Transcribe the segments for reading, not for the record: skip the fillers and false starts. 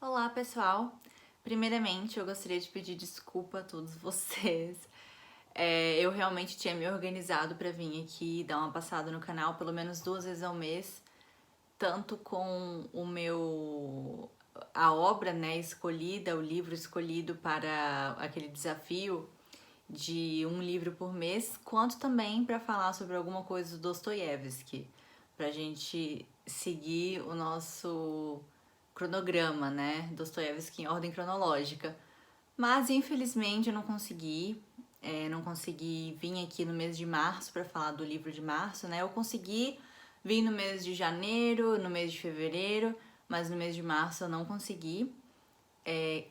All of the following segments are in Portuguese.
Olá, pessoal! Primeiramente, eu gostaria de pedir desculpa a todos vocês. Eu realmente tinha me organizado para vir aqui dar uma passada no canal pelo menos 2 vezes ao mês, tanto com a obra, né, escolhida, o livro escolhido para aquele desafio de um livro por mês, quanto também para falar sobre alguma coisa do Dostoiévski, pra gente seguir o nosso cronograma, né? Dostoiévski em ordem cronológica. Mas infelizmente eu não consegui vir aqui no mês de março para falar do livro de março, né? Eu consegui vir no mês de janeiro, no mês de fevereiro, mas no mês de março eu não consegui.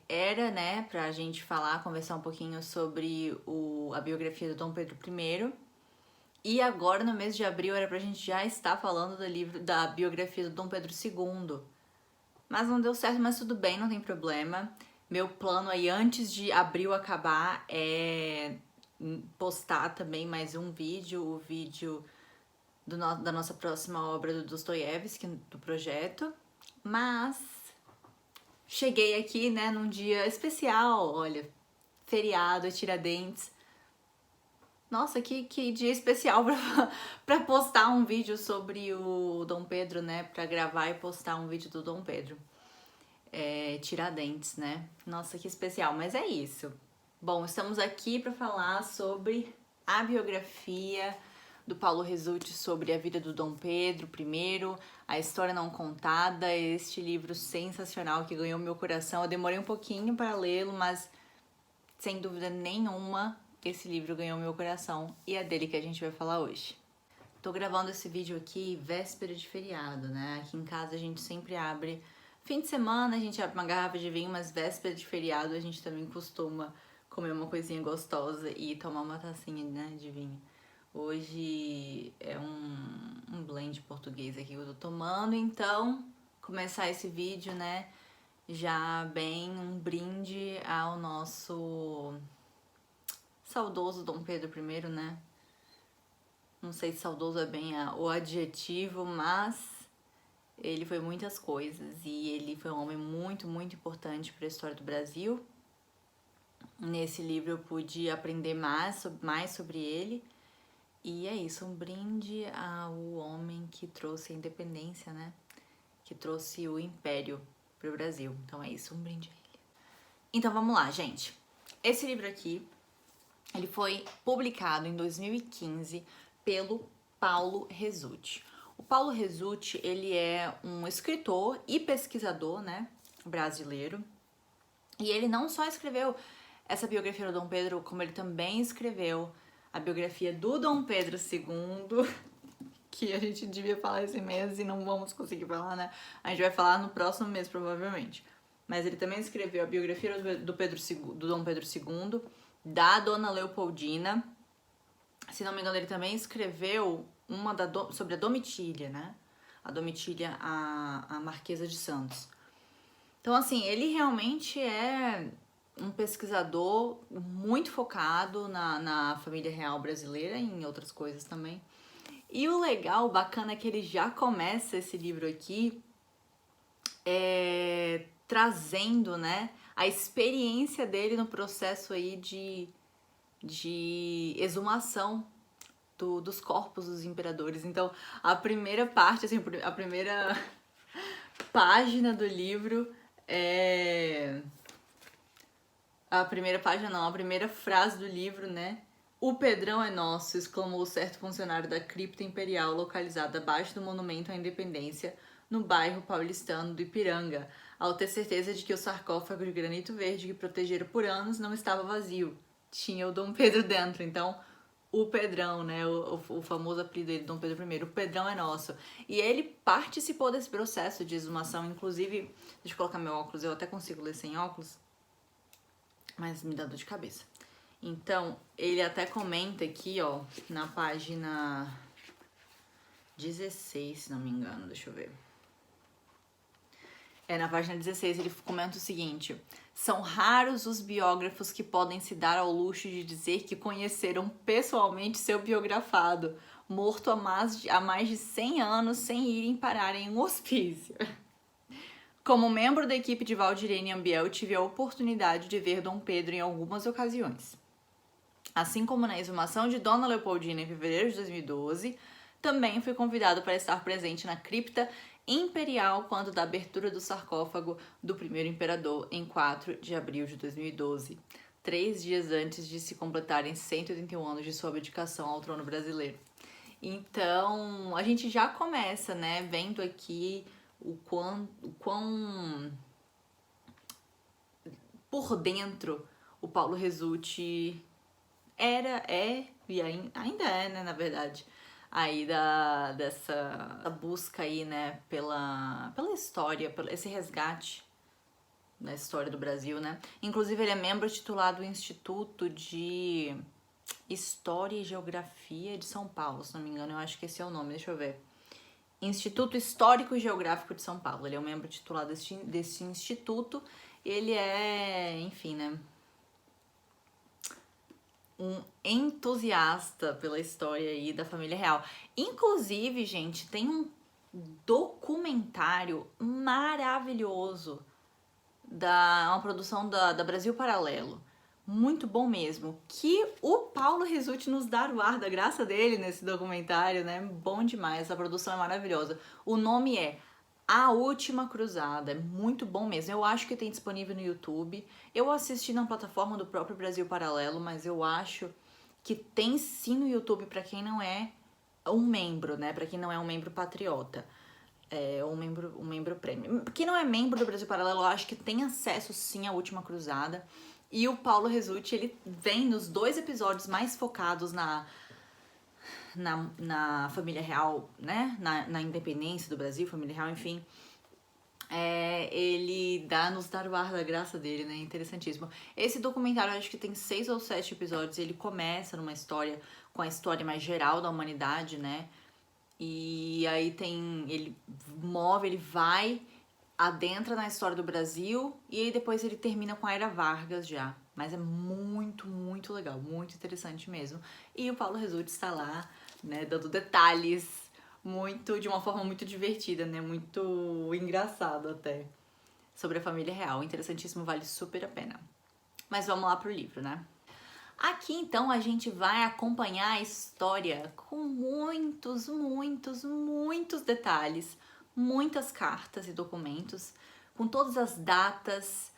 Era, né, pra gente conversar um pouquinho sobre a biografia do Dom Pedro I. E agora, no mês de abril, era pra gente já estar falando do livro da biografia do Dom Pedro II. Mas não deu certo, mas tudo bem, não tem problema. Meu plano aí, antes de abril acabar, é postar também mais um vídeo, o vídeo da nossa próxima obra do Dostoiévski, do projeto. Mas cheguei aqui, né, num dia especial, olha, feriado, Tiradentes. Nossa, que dia especial pra postar um vídeo sobre o Dom Pedro, né? Pra gravar e postar um vídeo do Dom Pedro. Tiradentes, né? Nossa, que especial, mas é isso. Bom, estamos aqui para falar sobre a biografia do Paulo Resulti sobre a vida do Dom Pedro I, a história não contada, este livro sensacional que ganhou meu coração. Eu demorei um pouquinho para lê-lo, mas sem dúvida nenhuma esse livro ganhou meu coração e é dele que a gente vai falar hoje. Tô gravando esse vídeo aqui véspera de feriado, né? Aqui em casa a gente sempre abre fim de semana, a gente abre uma garrafa de vinho, mas véspera de feriado a gente também costuma comer uma coisinha gostosa e tomar uma tacinha, né, de vinho. Hoje é um blend português aqui que eu tô tomando, então começar esse vídeo, né, já bem um brinde ao nosso saudoso Dom Pedro I, né? Não sei se saudoso é bem o adjetivo, mas ele foi muitas coisas e ele foi um homem muito, muito importante para a história do Brasil. Nesse livro eu pude aprender mais sobre ele. E é isso, um brinde ao homem que trouxe a independência, né? Que trouxe o império para o Brasil. Então é isso, um brinde a ele. Então vamos lá, gente. Esse livro aqui, ele foi publicado em 2015 pelo Paulo Resulti. O Paulo Resulti, ele é um escritor e pesquisador, né, brasileiro. E ele não só escreveu essa biografia do Dom Pedro, como ele também escreveu a biografia do Dom Pedro II, que a gente devia falar esse mês e não vamos conseguir falar, né? A gente vai falar no próximo mês, provavelmente. Mas ele também escreveu a biografia do Dom Pedro II, da Dona Leopoldina. Se não me engano, ele também escreveu uma sobre a Domitília, né? A Domitília, a Marquesa de Santos. Então, assim, ele realmente é um pesquisador muito focado na família real brasileira e em outras coisas também. E o legal, o bacana, é que ele já começa esse livro aqui trazendo, né, a experiência dele no processo aí de exumação dos corpos dos imperadores. Então, a primeira parte, assim, a primeira página do livro é... A primeira página não, a primeira frase do livro, né? "O Pedrão é nosso", exclamou certo funcionário da cripta imperial localizada abaixo do Monumento à Independência, no bairro paulistano do Ipiranga, ao ter certeza de que o sarcófago de granito verde que protegera por anos não estava vazio. Tinha o Dom Pedro dentro, então o Pedrão, né, o famoso apelido dele, Dom Pedro I, o Pedrão é nosso. E ele participou desse processo de exumação, inclusive, deixa eu colocar meu óculos, eu até consigo ler sem óculos, mas me dá dor de cabeça. Então, ele até comenta aqui, ó, na página 16, se não me engano, deixa eu ver. Na página 16 ele comenta o seguinte: "São raros os biógrafos que podem se dar ao luxo de dizer que conheceram pessoalmente seu biografado, morto há mais de 100 anos sem irem parar em um hospício." Como membro da equipe de Valdirene Ambiel, tive a oportunidade de ver Dom Pedro em algumas ocasiões. Assim como na exumação de Dona Leopoldina em fevereiro de 2012, também fui convidado para estar presente na cripta imperial quando da abertura do sarcófago do primeiro imperador em 4 de abril de 2012, 3 dias antes de se completarem 181 anos de sua abdicação ao trono brasileiro. Então, a gente já começa, né, vendo aqui o quão por dentro o Paulo Rezute e ainda é, né, na verdade, aí dessa busca aí, né, pela história, pelo esse resgate da história do Brasil, né? Inclusive, ele é membro titular do Instituto de História e Geografia de São Paulo, se não me engano, eu acho que esse é o nome, deixa eu ver. Instituto Histórico e Geográfico de São Paulo. Ele é um membro titular desse instituto. Ele é, enfim, né, um entusiasta pela história aí da família real. Inclusive, gente, tem um documentário maravilhoso uma produção da Brasil Paralelo. Muito bom mesmo. Que o Paulo Rezute nos dá o ar da graça dele nesse documentário, né? Bom demais, a produção é maravilhosa. O nome é A Última Cruzada, é muito bom mesmo. Eu acho que tem disponível no YouTube. Eu assisti na plataforma do próprio Brasil Paralelo, mas eu acho que tem sim no YouTube para quem não é um membro, né? Para quem não é um membro patriota. Um membro prêmio. Quem não é membro do Brasil Paralelo, eu acho que tem acesso sim à Última Cruzada. E o Paulo Rezute, ele vem nos 2 episódios mais focados na família real, né? Na independência do Brasil, família real, enfim. Ele nos dá o ar da graça dele, né? Interessantíssimo. Esse documentário, eu acho que tem 6 ou 7 episódios. Ele começa numa história, com a história mais geral da humanidade, né? E aí ele vai, adentra na história do Brasil e aí depois ele termina com a Era Vargas já. Mas é muito, muito legal, muito interessante mesmo. E o Paulo Rezute está lá, né, dando detalhes de uma forma muito divertida, né, muito engraçado até, sobre a família real. Interessantíssimo, vale super a pena. Mas vamos lá pro livro, né? Aqui, então, a gente vai acompanhar a história com muitos, muitos, muitos detalhes, muitas cartas e documentos, com todas as datas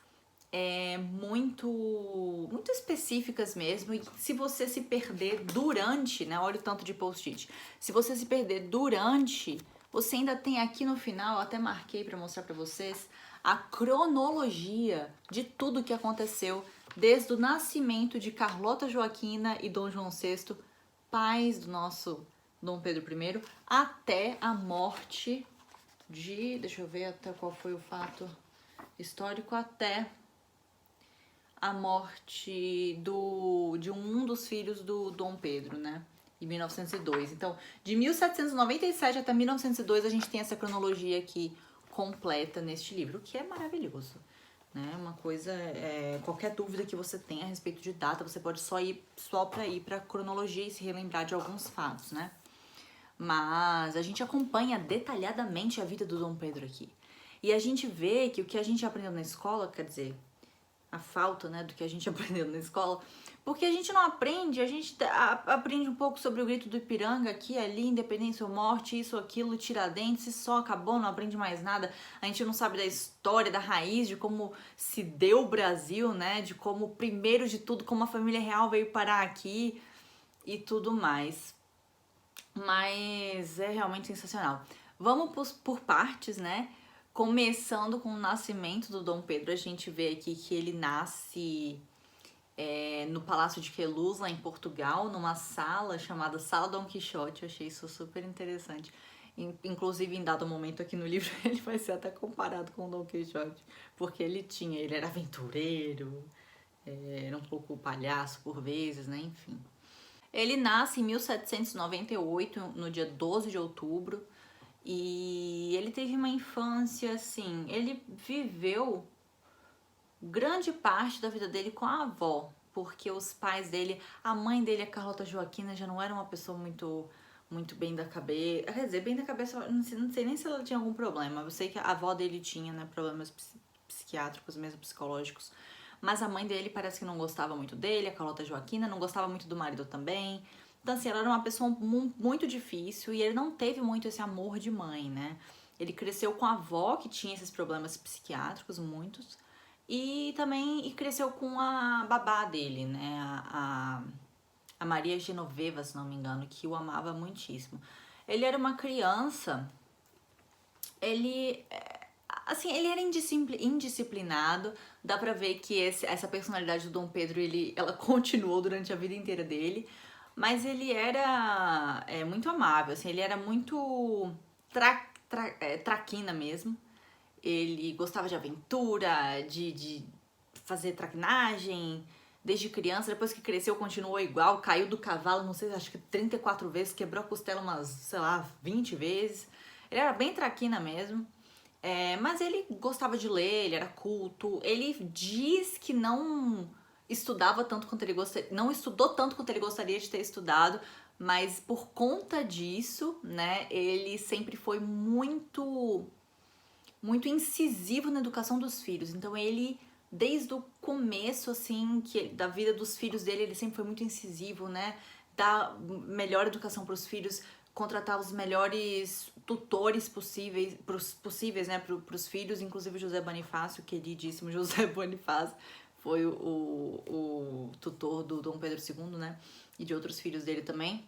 muito específicas mesmo. E se você se perder durante, né, olha o tanto de post-it, se você se perder durante, você ainda tem aqui no final, eu até marquei para mostrar para vocês, a cronologia de tudo que aconteceu desde o nascimento de Carlota Joaquina e Dom João VI, pais do nosso Dom Pedro I, até a morte deixa eu ver até qual foi o fato histórico, até a morte de um dos filhos do Dom Pedro, né? Em 1902. Então, de 1797 até 1902, a gente tem essa cronologia aqui completa neste livro, o que é maravilhoso, né? Uma coisa, qualquer dúvida que você tenha a respeito de data, você pode só para ir para cronologia e se relembrar de alguns fatos, né? Mas a gente acompanha detalhadamente a vida do Dom Pedro aqui. E a gente vê que o que a gente aprendeu na escola, quer dizer, a falta, né, do que a gente aprendeu na escola, porque a gente não aprende, a gente aprende um pouco sobre o grito do Ipiranga aqui, ali, independência ou morte, isso, aquilo, Tiradentes, e só acabou, não aprende mais nada. A gente não sabe da história, da raiz, de como se deu o Brasil, né, de como, primeiro de tudo, como a família real veio parar aqui e tudo mais. Mas é realmente sensacional. Vamos por partes, né? Começando com o nascimento do Dom Pedro, a gente vê aqui que ele nasce no Palácio de Queluz, lá em Portugal, numa sala chamada Sala Dom Quixote. Eu achei isso super interessante. Inclusive, em dado momento aqui no livro, ele vai ser até comparado com o Dom Quixote, porque ele era aventureiro, era um pouco palhaço por vezes, né? Enfim. Ele nasce em 1798, no dia 12 de outubro, e ele teve uma infância, assim, ele viveu grande parte da vida dele com a avó, porque os pais dele, a mãe dele, a Carlota Joaquina, já não era uma pessoa muito muito bem da cabeça. Quer dizer, bem da cabeça, não sei nem se ela tinha algum problema. Eu sei que a avó dele tinha, né, problemas psiquiátricos, mesmo psicológicos. Mas a mãe dele parece que não gostava muito dele, a Carlota Joaquina, não gostava muito do marido também. Então, assim, ela era uma pessoa muito difícil e ele não teve muito esse amor de mãe, né? Ele cresceu com a avó, que tinha esses problemas psiquiátricos, muitos, e também cresceu com a babá dele, né? A Maria Genoveva, se não me engano, que o amava muitíssimo. Ele era uma criança, ele, assim, ele era indisciplinado, dá pra ver que essa personalidade do Dom Pedro, ela continuou durante a vida inteira dele, mas ele era muito amável, assim, ele era muito traquina mesmo. Ele gostava de aventura, de fazer traquinagem desde criança. Depois que cresceu, continuou igual. Caiu do cavalo, não sei, acho que 34 vezes. Quebrou a costela umas, sei lá, 20 vezes. Ele era bem traquina mesmo. Mas ele gostava de ler, ele era culto. Ele diz que não estudava tanto quanto ele gostaria, não estudou tanto quanto ele gostaria de ter estudado, mas por conta disso, né, ele sempre foi muito incisivo na educação dos filhos. Então ele, desde o começo, assim, da vida dos filhos dele, ele sempre foi muito incisivo, né? Dar melhor educação para os filhos, contratar os melhores tutores possíveis, né, para os filhos, inclusive José Bonifácio, queridíssimo José Bonifácio, foi o tutor do Dom Pedro II, né? E de outros filhos dele também.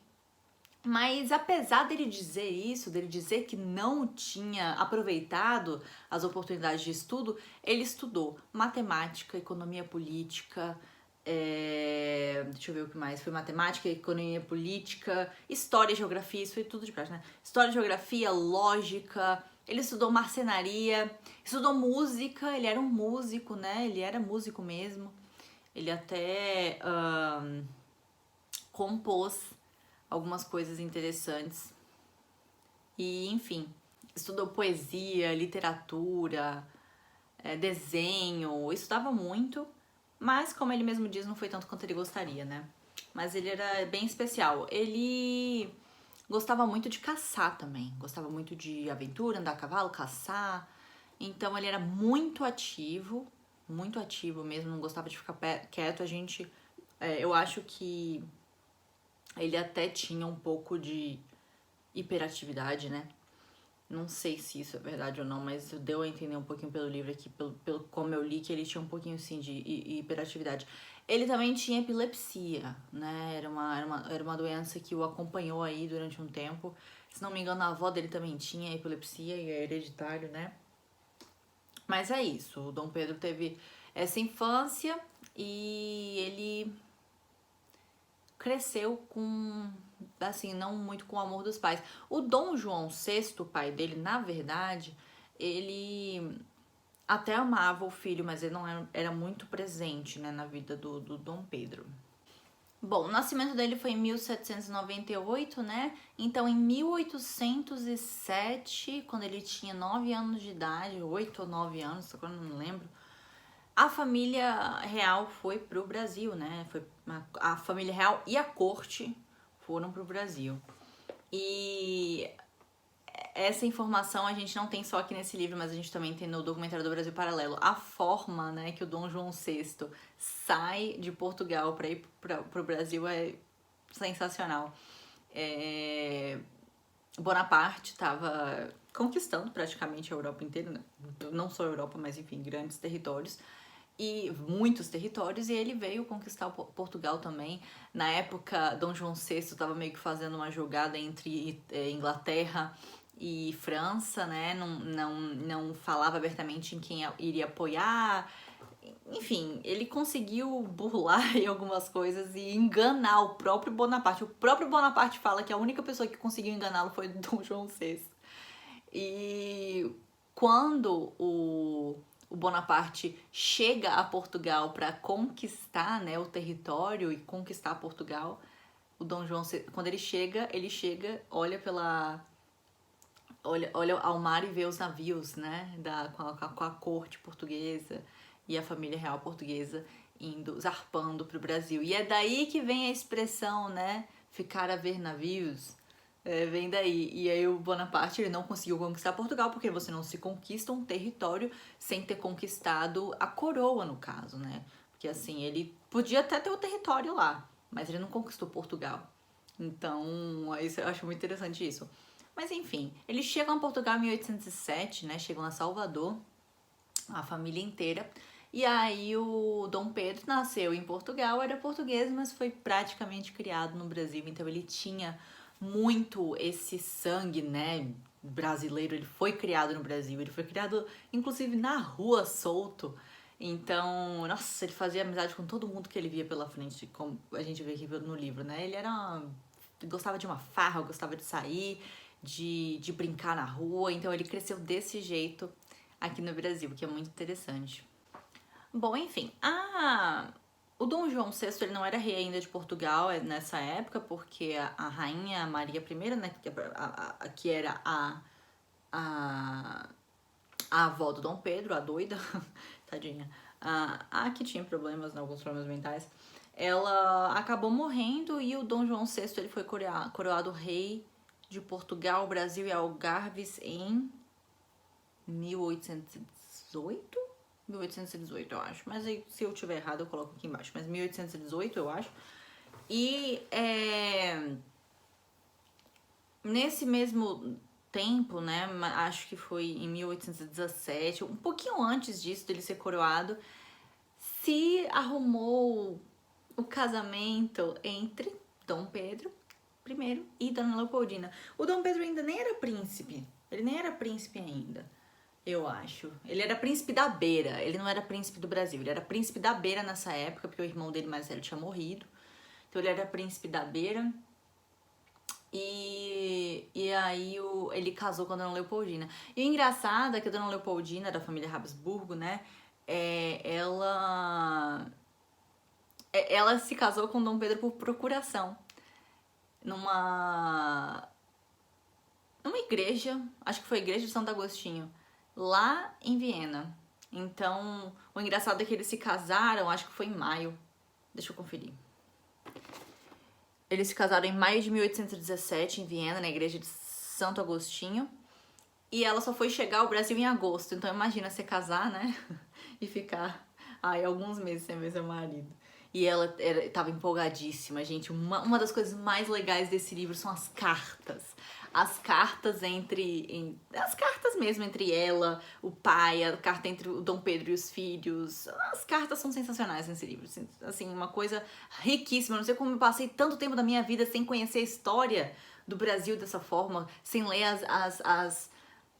Mas apesar dele dizer isso, dele dizer que não tinha aproveitado as oportunidades de estudo, ele estudou matemática, economia política, deixa eu ver o que mais, foi matemática, economia política, história e geografia, isso foi tudo de prática, né? História, geografia, lógica, ele estudou marcenaria, estudou música, ele era um músico, né? Ele era músico mesmo, ele até compôs algumas coisas interessantes. E, enfim, estudou poesia, literatura, desenho, estudava muito, mas, como ele mesmo diz, não foi tanto quanto ele gostaria, né? Mas ele era bem especial. Ele gostava muito de caçar também, gostava muito de aventura, andar a cavalo, caçar. Então, ele era muito ativo mesmo, não gostava de ficar quieto. Eu acho que ele até tinha um pouco de hiperatividade, né? Não sei se isso é verdade ou não, mas deu a entender um pouquinho pelo livro aqui, pelo como eu li, que ele tinha um pouquinho, sim, de hiperatividade. Ele também tinha epilepsia, né? Era uma doença que o acompanhou aí durante um tempo. Se não me engano, a avó dele também tinha epilepsia e é hereditário, né? Mas é isso, o Dom Pedro teve essa infância e ele cresceu com, assim, não muito com o amor dos pais. O Dom João VI, o pai dele, na verdade, ele até amava o filho, mas ele não era muito presente, né, na vida do Dom Pedro. Bom, o nascimento dele foi em 1798, né? Então, em 1807, quando ele tinha 9 anos de idade, 8 ou 9 anos, agora não me lembro, a família real foi pro Brasil, né? A família real e a corte foram pro Brasil. E essa informação a gente não tem só aqui nesse livro, mas a gente também tem no documentário do Brasil Paralelo. A forma, né, que o Dom João VI sai de Portugal para ir pro Brasil é sensacional. Bonaparte estava conquistando praticamente a Europa inteira, né? Não só a Europa, mas enfim, grandes territórios. E muitos territórios, e ele veio conquistar Portugal também. Na época, Dom João VI estava meio que fazendo uma jogada entre Inglaterra e França, né? Não falava abertamente em quem iria apoiar. Enfim, ele conseguiu burlar em algumas coisas e enganar o próprio Bonaparte. O próprio Bonaparte fala que a única pessoa que conseguiu enganá-lo foi Dom João VI. E quando o Bonaparte chega a Portugal para conquistar, né, o território e conquistar Portugal, o Dom João, quando ele chega, olha ao mar e vê os navios, né, com a corte portuguesa e a família real portuguesa zarpando para o Brasil. E é daí que vem a expressão, né, ficar a ver navios, Vem daí. E aí o Bonaparte ele não conseguiu conquistar Portugal porque você não se conquista um território sem ter conquistado a coroa, no caso, né? Porque assim, ele podia até ter o território lá, mas ele não conquistou Portugal. Então, isso eu acho muito interessante isso. Mas enfim, eles chegam a Portugal em 1807, né? Chegam a Salvador, a família inteira. E aí o Dom Pedro nasceu em Portugal, era português, mas foi praticamente criado no Brasil. Então ele tinha muito esse sangue, né, brasileiro. Ele foi criado no Brasil, ele foi criado inclusive na rua solto. Então, nossa, ele fazia amizade com todo mundo que ele via pela frente, como a gente vê aqui no livro, né? Ele era gostava de uma farra, gostava de sair, de brincar na rua. Então ele cresceu desse jeito aqui no Brasil, que é muito interessante. Bom, enfim, o Dom João VI ele não era rei ainda de Portugal nessa época, porque a rainha Maria I, né, que era a, a avó do Dom Pedro, a doida, tadinha, a que tinha problemas, né, alguns problemas mentais, ela acabou morrendo e o Dom João VI ele foi coroado rei de Portugal, Brasil e Algarves em 1818? 1818, eu acho. Mas aí, se eu tiver errado, eu coloco aqui embaixo. Mas 1818, eu acho. E nesse mesmo tempo, né? Acho que foi em 1817, um pouquinho antes disso dele ser coroado, se arrumou o casamento entre Dom Pedro I e Dona Leopoldina. O Dom Pedro ainda nem era príncipe. Ele nem era príncipe ainda. Eu acho. Ele era príncipe da Beira, ele não era príncipe do Brasil. Ele era príncipe da Beira nessa época, porque o irmão dele mais velho tinha morrido. Então ele era príncipe da Beira. E aí ele casou com a Dona Leopoldina. E o engraçado é que a Dona Leopoldina, da família Habsburgo, né? Ela se casou com Dom Pedro por procuração. Numa igreja, acho que foi a igreja de Santo Agostinho, lá em Viena. Então, o engraçado é que eles se casaram, acho que foi em maio. Deixa eu conferir. Eles se casaram em maio de 1817 em Viena, na igreja de Santo Agostinho. E ela só foi chegar ao Brasil em agosto. Então, imagina você casar, né? E ficar alguns meses sem ver seu marido. E ela estava empolgadíssima, gente. Uma das coisas mais legais desse livro são as cartas. As cartas as cartas mesmo entre ela, o pai, a carta entre o Dom Pedro e os filhos. As cartas são sensacionais nesse livro. Assim, uma coisa riquíssima. Não sei como eu passei tanto tempo da minha vida sem conhecer a história do Brasil dessa forma, sem ler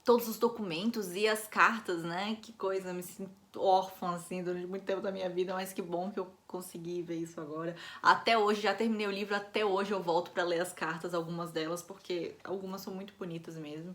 todos os documentos e as cartas, né? Que coisa, me sinto órfã, assim, durante muito tempo da minha vida, mas que bom que eu consegui ver isso agora. Até hoje, já terminei o livro, até hoje eu volto pra ler as cartas, algumas delas, porque algumas são muito bonitas mesmo.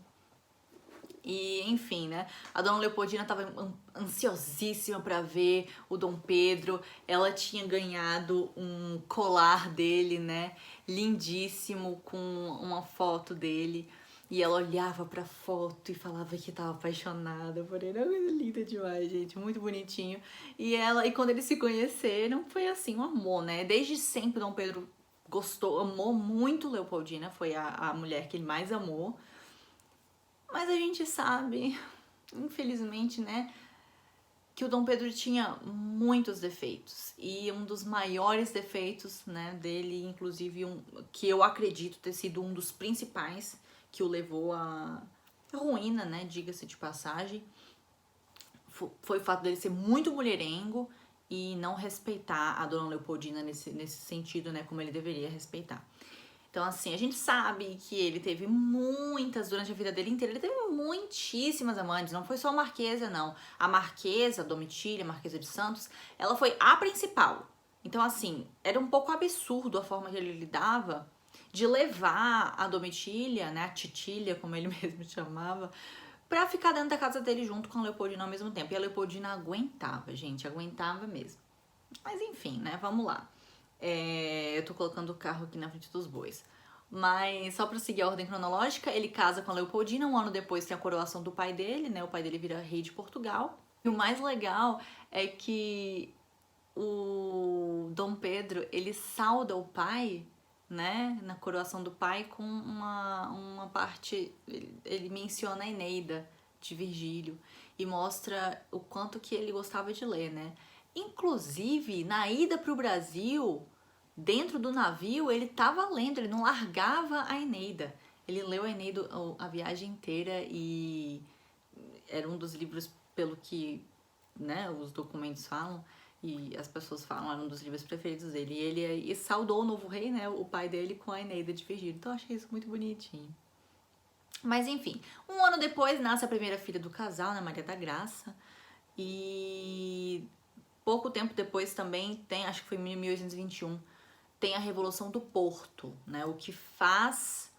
E, enfim, né? A Dona Leopoldina tava ansiosíssima pra ver o Dom Pedro. Ela tinha ganhado um colar dele, né? Lindíssimo, com uma foto dele. E ela olhava pra foto e falava que tava apaixonada por ele. É uma coisa linda demais, gente. Muito bonitinho. E quando eles se conheceram, foi assim, um amor, né? Desde sempre, Dom Pedro amou muito Leopoldina. Foi a mulher que ele mais amou. Mas a gente sabe, infelizmente, né, que o Dom Pedro tinha muitos defeitos. E um dos maiores defeitos, né, dele, inclusive que eu acredito ter sido um dos principais que o levou à ruína, né, diga-se de passagem, foi o fato dele ser muito mulherengo e não respeitar a Dona Leopoldina nesse sentido, né, como ele deveria respeitar. Então, assim, a gente sabe que ele teve muitas, durante a vida dele inteira, ele teve muitíssimas amantes, não foi só a Marquesa, não. A Marquesa, Domitília, a Marquesa de Santos, ela foi a principal. Então, assim, era um pouco absurdo a forma que ele lidava de levar a Domitília, né, a Titília, como ele mesmo chamava, pra ficar dentro da casa dele junto com a Leopoldina ao mesmo tempo. E a Leopoldina aguentava, gente, aguentava mesmo. Mas enfim, né, vamos lá. Eu tô colocando o carro aqui na frente dos bois. Mas só pra seguir a ordem cronológica, ele casa com a Leopoldina, um ano depois tem a coroação do pai dele, né? O pai dele vira rei de Portugal. E o mais legal é que o Dom Pedro, ele sauda o pai né, na coroação do pai, com uma parte, ele menciona a Eneida de Virgílio e mostra o quanto que ele gostava de ler, né? Inclusive, na ida para o Brasil, dentro do navio, ele estava lendo, ele não largava a Eneida. Ele leu a Eneida a viagem inteira e era um dos livros, pelo que, né, os documentos falam e as pessoas falam, era um dos livros preferidos dele. E ele saudou o novo rei, né, o pai dele, com a Eneida de Virgílio. Então eu achei isso muito bonitinho. Mas enfim, um ano depois nasce a primeira filha do casal, né, Maria da Graça. E pouco tempo depois também tem, acho que foi em 1821, tem a Revolução do Porto, né, o que faz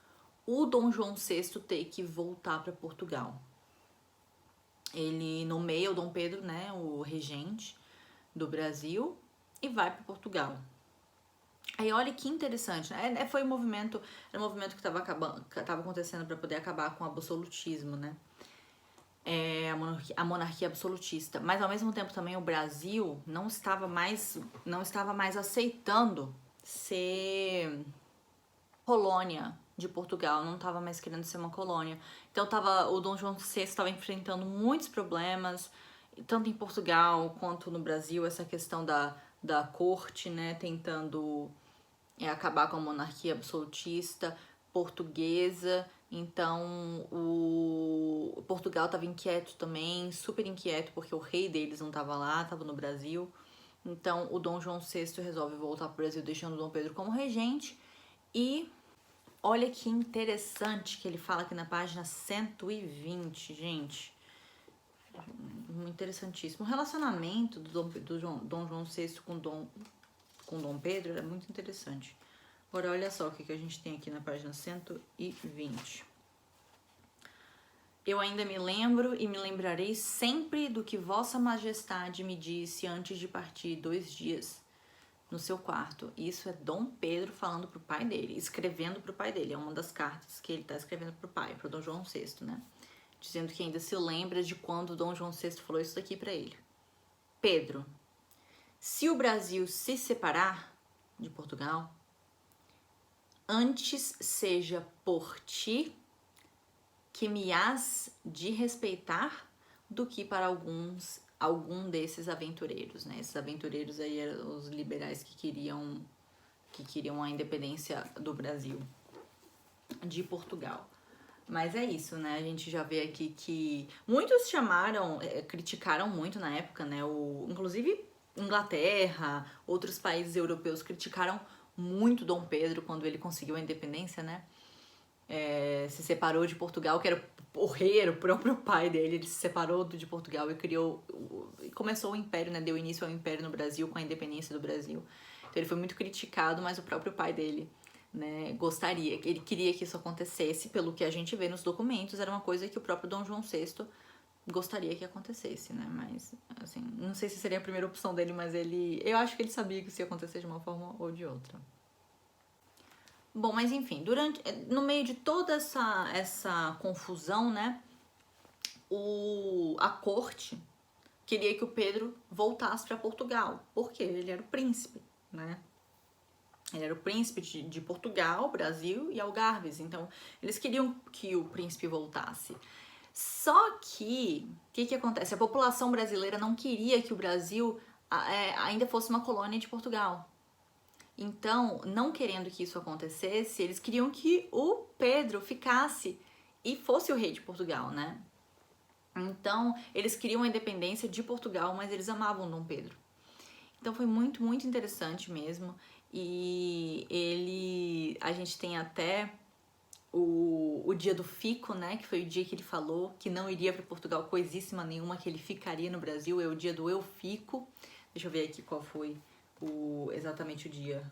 o Dom João VI ter que voltar para Portugal. Ele nomeia o Dom Pedro, né, o regente do Brasil, e vai para Portugal. Aí olha que interessante, né? Foi um movimento, era um movimento que estava acontecendo para poder acabar com o absolutismo, né? A monarquia absolutista. Mas ao mesmo tempo também o Brasil não estava mais aceitando ser colônia de Portugal, não estava mais querendo ser uma colônia. Então o Dom João VI estava enfrentando muitos problemas, tanto em Portugal quanto no Brasil, essa questão da corte, né, tentando acabar com a monarquia absolutista portuguesa. Então o Portugal estava inquieto também, super inquieto, porque o rei deles não estava lá, estava no Brasil. Então o Dom João VI resolve voltar para o Brasil, deixando o Dom Pedro como regente. E olha que interessante que ele fala aqui na página 120, gente. Interessantíssimo. O relacionamento do Dom João VI com Dom Pedro era muito interessante. Agora, olha só o que a gente tem aqui na página 120. Eu ainda me lembro e me lembrarei sempre do que Vossa Majestade me disse antes de partir 2 dias no seu quarto. Isso é Dom Pedro falando pro pai dele, escrevendo pro pai dele. É uma das cartas que ele tá escrevendo pro pai, pro Dom João VI, né? Dizendo que ainda se lembra de quando Dom João VI falou isso daqui pra ele. Pedro, se o Brasil se separar de Portugal, antes seja por ti que me hás de respeitar do que para algum desses aventureiros, né? Esses aventureiros aí eram os liberais que queriam a independência do Brasil, de Portugal. Mas é isso, né? A gente já vê aqui que muitos criticaram muito na época, né? Inclusive Inglaterra, outros países europeus criticaram muito Dom Pedro quando ele conseguiu a independência, né? Se separou de Portugal, que era o rei, era o próprio pai dele. Ele se separou de Portugal e começou o império, né? Deu início ao império no Brasil com a independência do Brasil. Então ele foi muito criticado, mas o próprio pai dele, né, ele queria que isso acontecesse. Pelo que a gente vê nos documentos, era uma coisa que o próprio Dom João VI gostaria que acontecesse, né? Mas, assim, não sei se seria a primeira opção dele, mas eu acho que ele sabia que isso ia acontecer de uma forma ou de outra. Bom, mas enfim, no meio de toda essa confusão, né, a corte queria que o Pedro voltasse para Portugal, porque ele era o príncipe, né? Ele era o príncipe de Portugal, Brasil e Algarves, então eles queriam que o príncipe voltasse. Só que, o que acontece? A população brasileira não queria que o Brasil ainda fosse uma colônia de Portugal. Então, não querendo que isso acontecesse, eles queriam que o Pedro ficasse e fosse o rei de Portugal, né? Então, eles queriam a independência de Portugal, mas eles amavam Dom Pedro. Então, foi muito, muito interessante mesmo. E a gente tem até o dia do fico, né? Que foi o dia que ele falou que não iria para Portugal coisíssima nenhuma, que ele ficaria no Brasil. É o dia do eu fico. Deixa eu ver aqui qual foi exatamente o dia.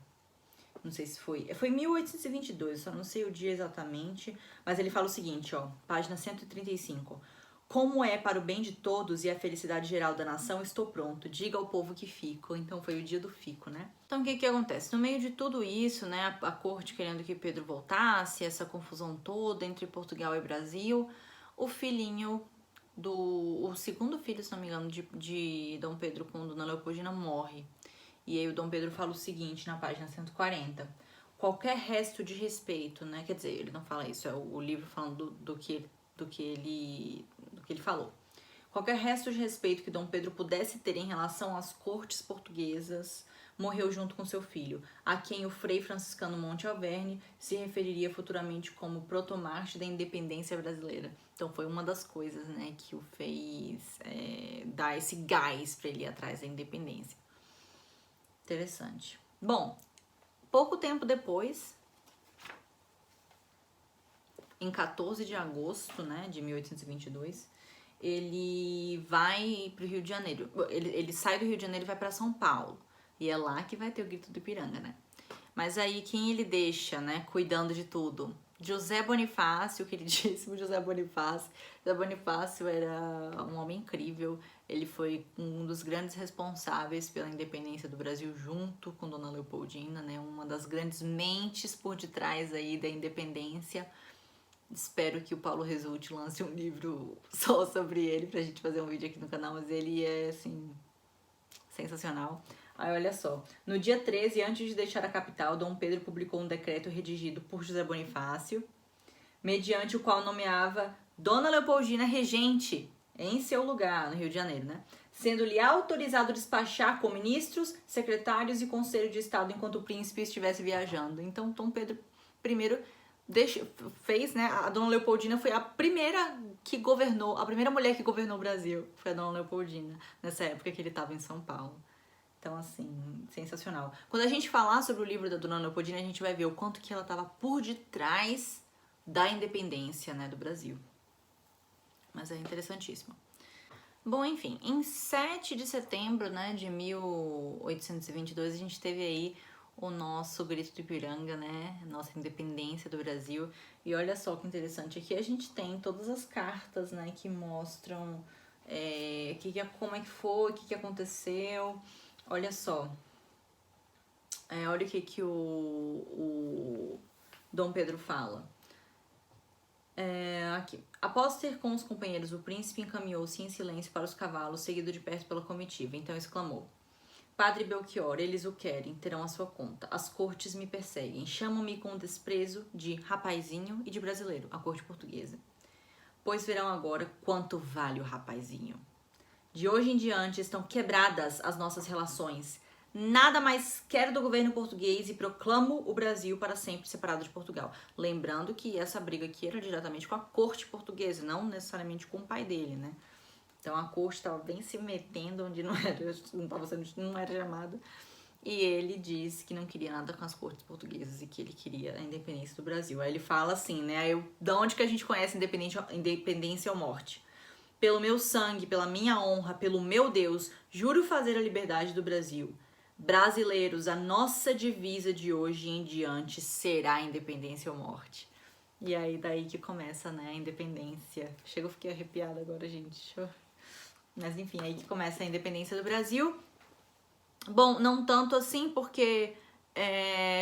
Não sei se foi 1822, só não sei o dia exatamente, mas ele fala o seguinte, ó, página 135. Como é para o bem de todos e a felicidade geral da nação, estou pronto, diga ao povo que fico. Então foi o dia do fico, né? Então o que acontece? No meio de tudo isso, né, a corte querendo que Pedro voltasse, essa confusão toda entre Portugal e Brasil, o filhinho o segundo filho, se não me engano, de Dom Pedro com Dona Leopoldina morre. E aí o Dom Pedro fala o seguinte na página 140. qualquer resto de respeito, né? Quer dizer, ele não fala isso, é o livro falando do que ele falou. Qualquer resto de respeito que Dom Pedro pudesse ter em relação às cortes portuguesas morreu junto com seu filho, a quem o frei franciscano Monte Alverne se referiria futuramente como protomarte da independência brasileira. Então foi uma das coisas, né, que o fez dar esse gás para ele ir atrás da independência. Interessante. Bom, pouco tempo depois, em 14 de agosto, né, de 1822, ele vai pro Rio de Janeiro. Ele sai do Rio de Janeiro e vai para São Paulo. E é lá que vai ter o Grito do Ipiranga, né? Mas aí quem ele deixa, né, cuidando de tudo? José Bonifácio, queridíssimo José Bonifácio. José Bonifácio era um homem incrível. Ele foi um dos grandes responsáveis pela independência do Brasil junto com Dona Leopoldina, né? Uma das grandes mentes por detrás aí da independência. Espero que o Paulo Resulti lance um livro só sobre ele pra gente fazer um vídeo aqui no canal, mas ele é, assim, sensacional. Aí, olha só. No dia 13, antes de deixar a capital, Dom Pedro publicou um decreto redigido por José Bonifácio, mediante o qual nomeava Dona Leopoldina regente em seu lugar, no Rio de Janeiro, né? Sendo-lhe autorizado despachar com ministros, secretários e conselho de estado enquanto o príncipe estivesse viajando. Então, Dom Pedro I fez, né? A Dona Leopoldina foi a primeira que governou, a primeira mulher que governou o Brasil. Foi a Dona Leopoldina, nessa época que ele estava em São Paulo. Então, assim, sensacional. Quando a gente falar sobre o livro da Dona Leopoldina, a gente vai ver o quanto que ela estava por detrás da independência, né, do Brasil. Mas é interessantíssimo. Bom, enfim, em 7 de setembro, né, de 1822, a gente teve aí o nosso Grito do Ipiranga, né, nossa independência do Brasil. E olha só que interessante, aqui a gente tem todas as cartas, né, que mostram como é que foi, o que aconteceu. Olha só, olha o que o Dom Pedro fala. Aqui. Após ter com os companheiros, o príncipe encaminhou-se em silêncio para os cavalos, seguido de perto pela comitiva. Então exclamou: Padre Belchior, eles o querem, terão a sua conta. As cortes me perseguem, chamam-me com desprezo de rapazinho e de brasileiro, a corte portuguesa. Pois verão agora quanto vale o rapazinho. De hoje em diante estão quebradas as nossas relações. Nada mais quero do governo português e proclamo o Brasil para sempre separado de Portugal. Lembrando que essa briga aqui era diretamente com a corte portuguesa, não necessariamente com o pai dele, né? Então a corte estava bem se metendo onde não era chamado. E ele disse que não queria nada com as cortes portuguesas e que ele queria a independência do Brasil. Aí ele fala assim, né? De onde que a gente conhece independência ou morte? Pelo meu sangue, pela minha honra, pelo meu Deus, juro fazer a liberdade do Brasil. Brasileiros, a nossa divisa de hoje em diante será independência ou morte. E aí daí que começa, né, a independência. Chega, eu fiquei arrepiada agora, gente. Mas enfim, aí que começa a independência do Brasil. Bom, não tanto assim, porque,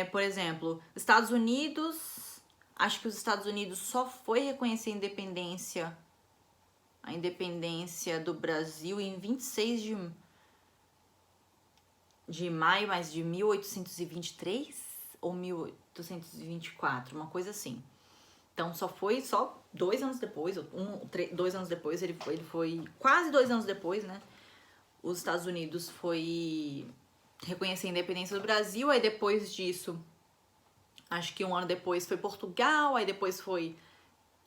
por exemplo, Estados Unidos, acho que os Estados Unidos só foi reconhecer a independência do Brasil em 26 de maio, mas de 1823 ou 1824, uma coisa assim. Então só 2 anos depois, 2 anos depois, ele foi quase 2 anos depois, né? Os Estados Unidos foi reconhecer a independência do Brasil, aí depois disso, acho que 1 ano depois foi Portugal, aí depois foi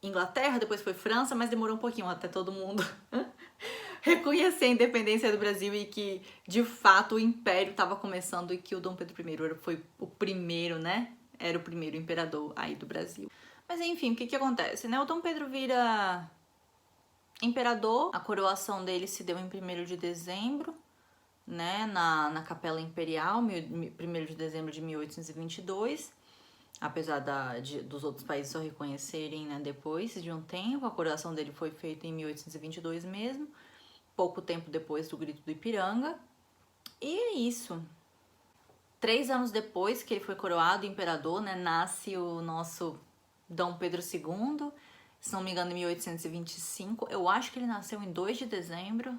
Inglaterra, depois foi França, mas demorou um pouquinho até todo mundo reconhecer a independência do Brasil e que, de fato, o Império estava começando e que o Dom Pedro I foi o primeiro, né? Era o primeiro imperador aí do Brasil. Mas enfim, o que acontece, né? O Dom Pedro vira imperador, a coroação dele se deu em 1º de dezembro, né? Na Capela Imperial, 1º de dezembro de 1822. Apesar dos outros países só reconhecerem, né, depois de um tempo. A coroação dele foi feita em 1822 mesmo, pouco tempo depois do Grito do Ipiranga. E é isso. 3 anos depois que ele foi coroado imperador, né, nasce o nosso Dom Pedro II, se não me engano, em 1825. Eu acho que ele nasceu em 2 de dezembro.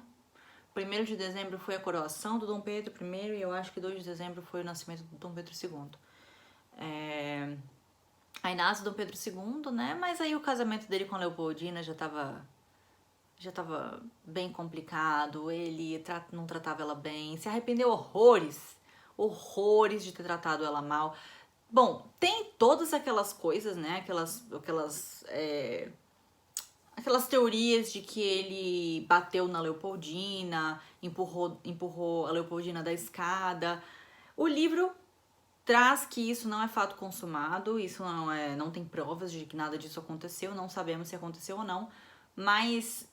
1º de dezembro foi a coroação do Dom Pedro I e eu acho que 2 de dezembro foi o nascimento do Dom Pedro II. Aí nasce Dom Pedro II, né? Mas aí o casamento dele com a Leopoldina já tava bem complicado, ele não tratava ela bem, se arrependeu horrores de ter tratado ela mal. Bom, tem todas aquelas coisas, né? Aquelas teorias de que ele bateu na Leopoldina, empurrou a Leopoldina da escada. O livro traz que isso não é fato consumado, isso não tem provas de que nada disso aconteceu, não sabemos se aconteceu ou não, mas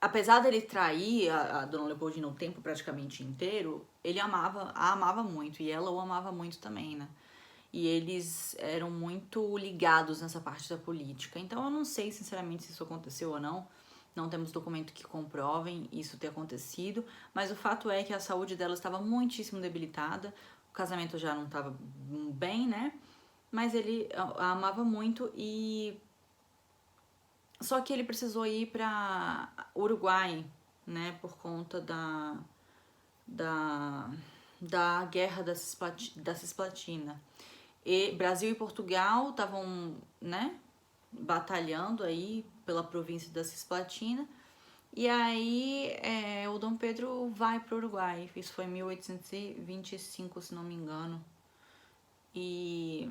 apesar dele trair a Dona Leopoldina o tempo praticamente inteiro, ele a amava muito e ela o amava muito também, né? E eles eram muito ligados nessa parte da política. Então eu não sei sinceramente se isso aconteceu ou não. Não temos documento que comprovem isso ter acontecido, mas o fato é que a saúde dela estava muitíssimo debilitada, o casamento já não estava bem, né? Mas ele a amava muito e só que ele precisou ir para Uruguai, né, por conta da guerra da Cisplatina. E Brasil e Portugal estavam, né, batalhando aí pela província da Cisplatina. E aí o Dom Pedro vai para o Uruguai. Isso foi em 1825, se não me engano. E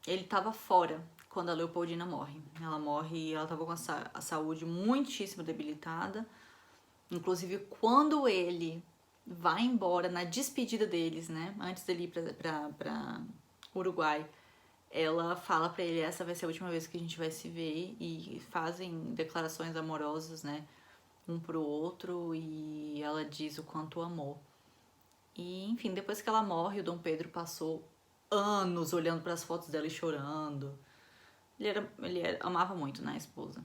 ele estava fora quando a Leopoldina morre. Ela morre e ela estava com a saúde muitíssimo debilitada. Inclusive, quando ele vai embora, na despedida deles, né? Antes dele ir pra Uruguai, ela fala pra ele, essa vai ser a última vez que a gente vai se ver. E fazem declarações amorosas, né? Um pro outro. E ela diz o quanto amou. E, enfim, depois que ela morre, o Dom Pedro passou anos olhando para as fotos dela e chorando. Amava muito, né, a esposa.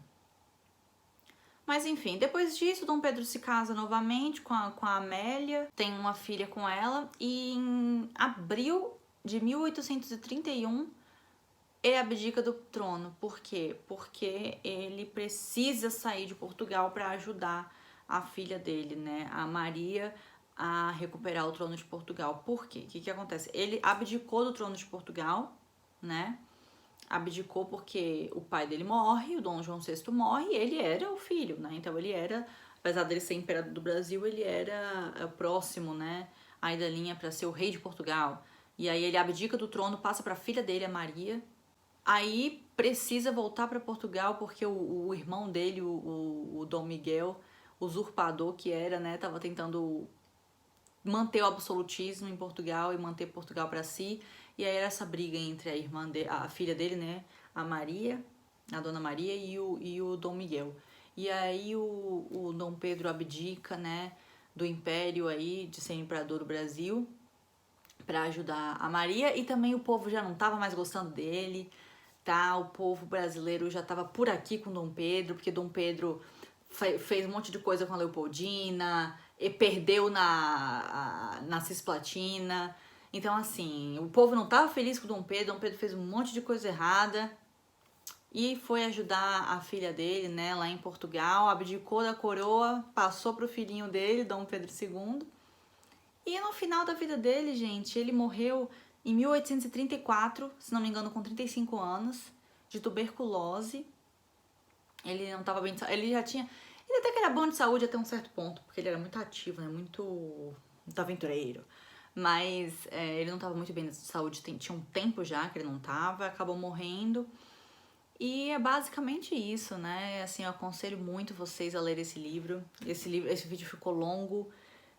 Mas enfim, depois disso, Dom Pedro se casa novamente com a Amélia, tem uma filha com ela, e em abril de 1831 ele abdica do trono. Por quê? Porque ele precisa sair de Portugal para ajudar a filha dele, né, a Maria, a recuperar o trono de Portugal. Por quê? O que acontece? Ele abdicou do trono de Portugal, né? Abdicou porque o pai dele morre, o Dom João VI morre, e ele era o filho, né? Então ele era, apesar dele ser imperador do Brasil, ele era próximo, né, aí da linha para ser o rei de Portugal. E aí ele abdica do trono, passa para a filha dele, a Maria. Aí precisa voltar para Portugal porque o irmão dele, o Dom Miguel, usurpador que era, né, tava tentando manter o absolutismo em Portugal e manter Portugal para si. E aí era essa briga entre a filha dele, né, a Maria, a Dona Maria e o Dom Miguel. E aí o Dom Pedro abdica, né, do império aí de ser imperador do Brasil para ajudar a Maria, e também o povo já não tava mais gostando dele, tá? O povo brasileiro já tava por aqui com Dom Pedro, porque Dom Pedro fez um monte de coisa com a Leopoldina, e perdeu na Cisplatina. Então, assim, o povo não tava feliz com Dom Pedro fez um monte de coisa errada e foi ajudar a filha dele, né, lá em Portugal, abdicou da coroa, passou pro filhinho dele, Dom Pedro II. E no final da vida dele, gente, ele morreu em 1834, se não me engano, com 35 anos, de tuberculose. Ele não tava bem de saúde, ele até que era bom de saúde até um certo ponto, porque ele era muito ativo, né, muito aventureiro. Mas ele não tava muito bem de saúde, tinha um tempo já que ele não tava, acabou morrendo. E é basicamente isso, né? Assim, eu aconselho muito vocês a ler esse livro. Esse vídeo ficou longo,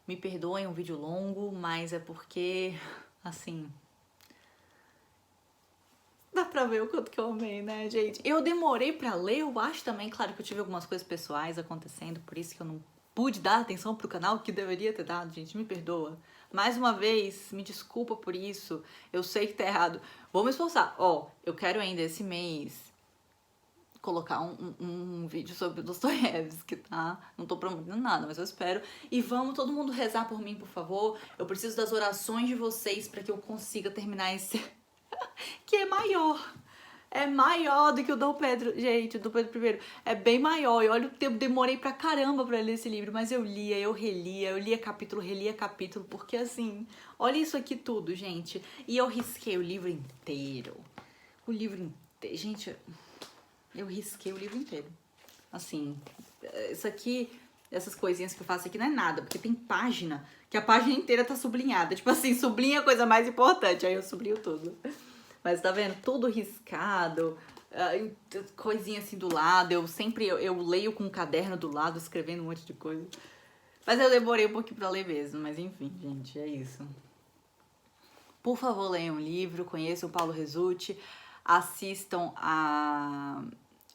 me perdoem, um vídeo longo, mas é porque, assim, dá pra ver o quanto que eu amei, né, gente? Eu demorei pra ler, eu acho também, claro que eu tive algumas coisas pessoais acontecendo, por isso que eu não pude dar atenção pro canal que deveria ter dado, gente, me perdoa. Mais uma vez, me desculpa por isso, eu sei que tá errado. Vou me esforçar. Eu quero ainda esse mês colocar um vídeo sobre Dostoiévski, tá? Não tô prometendo nada, mas eu espero. E vamos todo mundo rezar por mim, por favor. Eu preciso das orações de vocês para que eu consiga terminar esse... que é maior. é maior do que o Dom Pedro. Gente, o Dom Pedro I é bem maior. E olha o tempo, demorei pra caramba pra ler esse livro, mas eu lia, eu relia, eu lia capítulo, relia capítulo, porque assim, olha isso aqui tudo, gente. E eu risquei o livro inteiro. O livro inteiro. Gente, eu risquei o livro inteiro. Assim, isso aqui, essas coisinhas que eu faço aqui não é nada, porque tem página, que a página inteira tá sublinhada. Tipo assim, sublinha a coisa mais importante, aí eu sublinho tudo. Mas tá vendo? Tudo riscado, coisinha assim do lado. Eu leio com um caderno do lado, escrevendo um monte de coisa. Mas eu demorei um pouquinho pra ler mesmo. Mas enfim, gente, é isso. Por favor, leiam um livro, conheçam o Paulo Rezzutti, assistam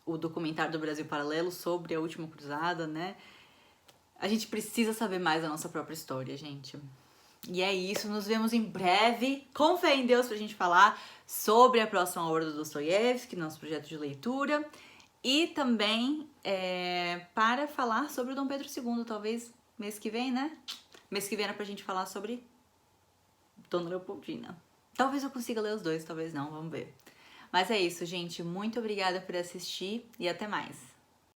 o documentário do Brasil Paralelo sobre a Última Cruzada, né? A gente precisa saber mais da nossa própria história, gente. E é isso, nos vemos em breve, com fé em Deus, pra gente falar sobre a próxima obra do Dostoiévski, nosso projeto de leitura, e também para falar sobre o Dom Pedro II, talvez mês que vem, né? Mês que vem era pra gente falar sobre Dona Leopoldina. Talvez eu consiga ler os dois, talvez não, vamos ver. Mas é isso, gente, muito obrigada por assistir e até mais.